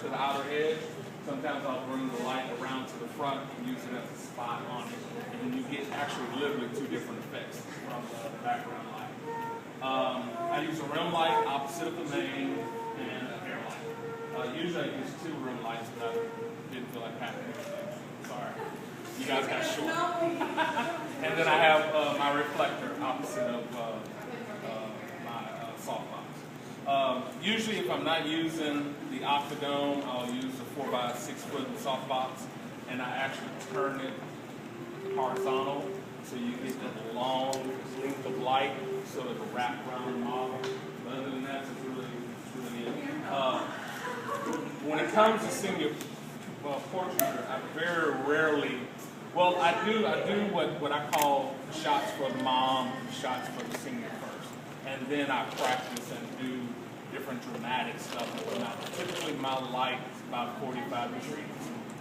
to the outer edge. Sometimes I'll bring the light around to the front and use it as a spot on it. And then you get actually literally two different effects from the background light. I use a rim light opposite of the main and a hair light. Usually I use two rim lights, but I didn't feel like having anything. Sorry. You guys got short. And then I have my reflector opposite of my softbox. Usually if I'm not using the octagon, I'll use a 4x6 foot softbox, and I actually turn it horizontal so you get that long length of light so it'll wrap around the model. But other than that, it's really it. When it comes to senior portrait, I very rarely, well, I do what I call shots for the mom, shots for the senior first. And then I practice and do different dramatic stuff. Now, typically my light is about 45 degrees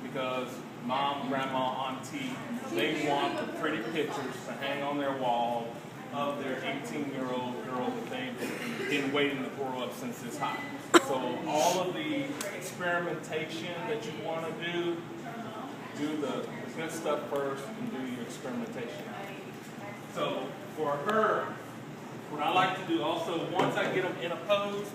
because mom, grandma, auntie, they want the pretty pictures to hang on their wall of their 18-year-old girl that they've been waiting to grow up since this high. So all of the experimentation that you want to do the good stuff first and do your experimentation. So for her, what I like to do also, once I get them in a pose,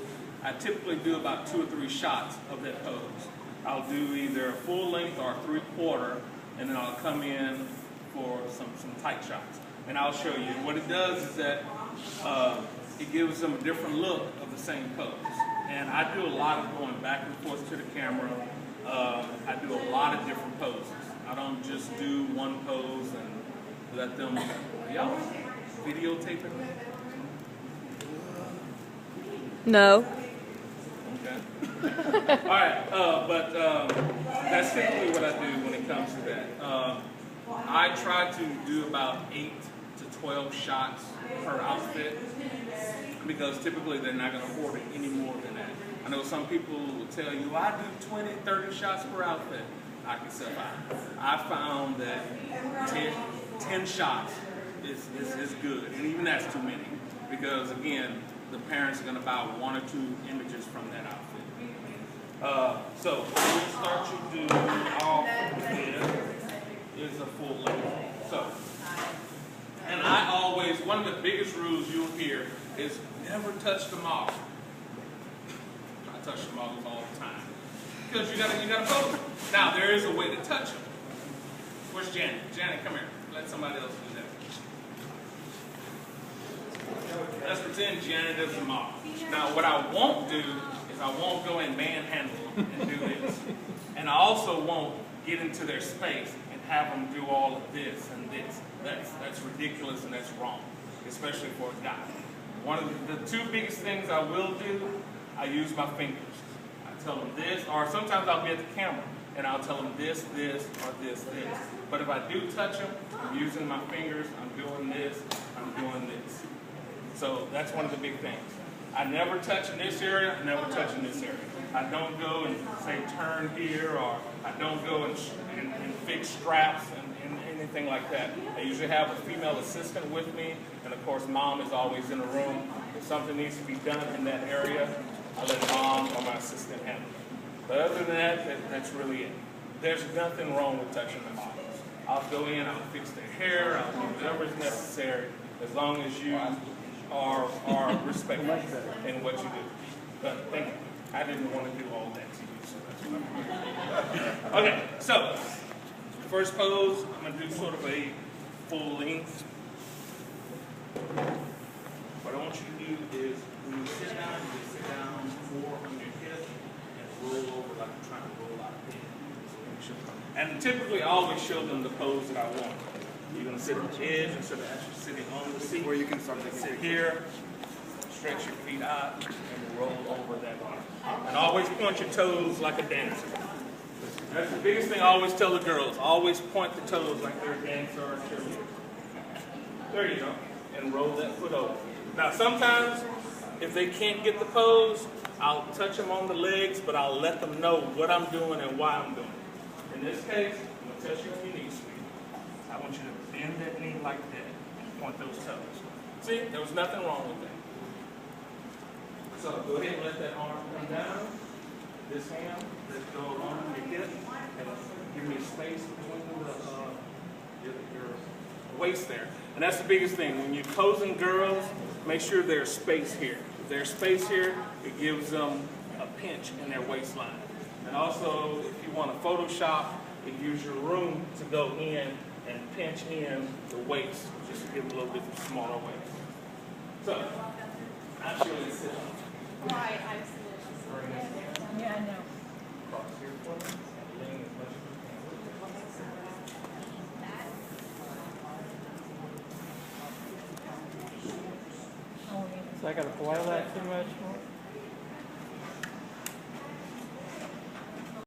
I typically do about 2 or 3 shots of that pose. I'll do either a full length or a 3/4, and then I'll come in for some tight shots. And I'll show you. What it does is that it gives them a different look of the same pose. And I do a lot of going back and forth to the camera. I do a lot of different poses. I don't just do one pose and let them, y'all videotaping me? No. Okay. All right, but that's typically what I do when it comes to that. I try to do about 8 to 12 shots per outfit because typically they're not going to afford it any more than that. I know some people will tell you, I do 20, 30 shots per outfit. I can sell out. I found that 10 shots is good, and even that's too many because, again, the parents are going to buy 1 or 2 images from that outfit. So we'll start you do off is a full length. So, and I always, one of the biggest rules you'll hear is never touch the model. I touch the models all the time because you gotta pose. Now there is a way to touch them. Where's Janet? Janet, come here. Let somebody else do that. Let's pretend Janet is the model. Now what I won't do is I won't go and manhandle them and do this. And I also won't get into their space and have them do all of this and this. That's ridiculous and that's wrong, especially for a guy. One of the 2 biggest things I will do, I use my fingers. I tell them this, or sometimes I'll be at the camera and I'll tell them this, this, or this, this. But if I do touch them, I'm using my fingers, I'm doing this, I'm doing this. So that's one of the big things. I never touch in this area, I never touch in this area. I don't go and say turn here, or I don't go and fix straps and anything like that. I usually have a female assistant with me, and of course mom is always in the room. If something needs to be done in that area, I let mom or my assistant handle it. But other than that, that's really it. There's nothing wrong with touching the models. I'll go in, I'll fix their hair, I'll do whatever is necessary, as long as you are respectful in what you do. But thank you. I didn't want to do all that to you, so that's what I'm doing. Okay, so first pose, I'm going to do sort of a full length. What I want you to do is when you sit down 4 on your hip and roll over like you're trying to roll out of bed. And typically I always show them the pose that I want. You're going to sit on the edge instead of actually sitting on the seat. Where you can start to sit here, stretch your feet out, and roll over that one. And always point your toes like a dancer. That's the biggest thing I always tell the girls. Always point the toes like they're a dancer or a cheerleader. There you go. And roll that foot over. Now sometimes, if they can't get the pose, I'll touch them on the legs, but I'll let them know what I'm doing and why I'm doing it. In this case, I'm going to touch you on your knee, sweetie. I want you to bend that knee like that and point those toes. See, there was nothing wrong with that. So go ahead and let that arm come down. this hand that go along your hip and give me space between your waist there. And that's the biggest thing. When you're posing girls, make sure there's space here. If there's space here, it gives them a pinch in their waistline. And also, if you want to Photoshop, you use your room to go in and pinch in the waist, just to give them a little bit smaller waist. So, actually sit up. Right, I see it. Yeah, I know. Cross here for me. Lean as much as you can. Oh, yeah. So I gotta boil that too much more?